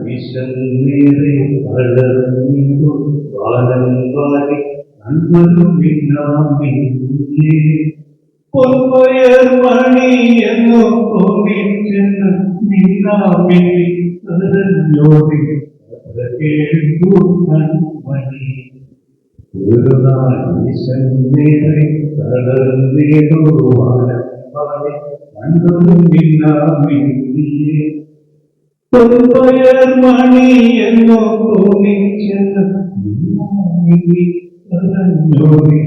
വിശന്നേറെ തളർന്നിടു കാലം വാരി അൻപതും പിന്നാമില്ലേ പൊൻപയർ മണി എന്നോ തോന്നിച്ചെന്ന് പിന്നാമില്ലി തരഞ്ഞോടി കേൾക്കൂ കൺമണി ഒരു നാൾ വിശന്നേറെ തളർന്നിടു കാലം വാരി അൻപതും പിന്നാമില്ലേ പൊൻപയർ മണി എന്നോ തോന്നിച്ചെന്ന് തരഞ്ഞോടി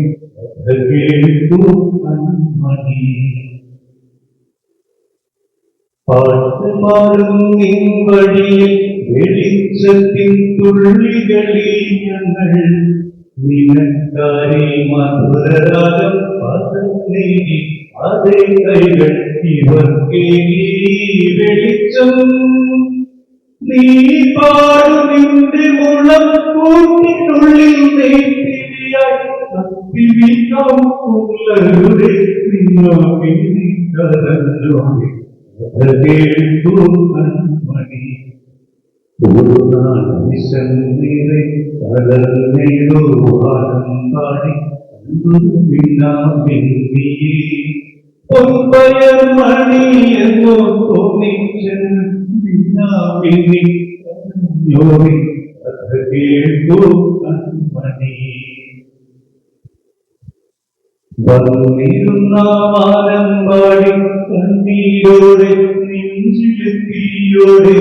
കേൾക്കൂ കൺമണി പാട്ടുപാടും നിൻ വഴിയിൽ വെളിച്ചത്തിൻ തുള്ളികളിൽ ഞങ്ങൾ നിനക്കാരി മധുരരാഗം പകർന്നേകി അതേ കൈകൾ ഇവർക്കേ വെളിച്ചം നീ പാടും നിന്റെ മുളം കൂട്ടിനുള്ളിൽ നെയ്ത്തിരിയായി കത്തിവിക്കാം പുള്ളരുടെ നിന്നോടെ കേൾക്കൂ കൺമണി ഒരു നാൾ വിശന്നേറെ തളർന്നിടു കാലം പാടി പിന്നാമില്ലിയേ പൊൻപയർ മണി എന്നോ തോന്നിച്ചെന്ന് പിന്നാമില്ലി തരഞ്ഞോടി കേൾക്കൂ കൺമണി വന്നിരുന്ന വാനം പാടി കണ്ണീരോടെ നെഞ്ചിലെത്തിയോടെ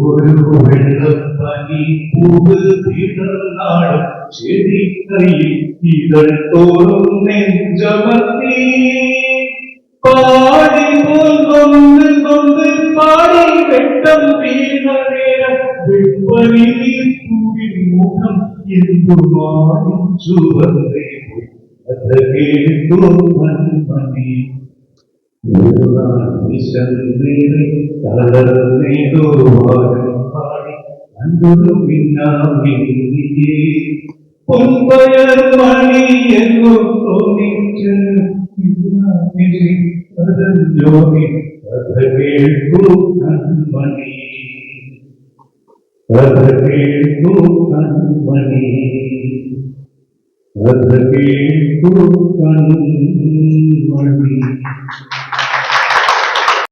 ഒരു വെള്ളപ്പനി പൂവ് തിടർന്നാളും ചെടിക്കൈയിൽ ഇതൾ തോറും നെഞ്ചമർത്തി പാടി പോൽ നൊന്ന് പാടി വെട്ടം വീണ നേരം വെപ്പനി പൂവിൻ മുഖം എന്തുമാടി ചുവന്നേ പോയി കേൾക്കൂ കൺമണി ഒരു നാൾ വിശന്നേറെ തളർന്നിടു കാലം പാടി അൻപതും പിന്നാമില്ലിയേ പൊൻപയർ മണി എന്നോ തോന്നിച്ചെന്ന് പിന്നാമില്ലി തരഞ്ഞോടി കേൾക്കൂ കൺമണി കേൾക്കൂ കൺമണി കേൾക്കൂ കൺമണി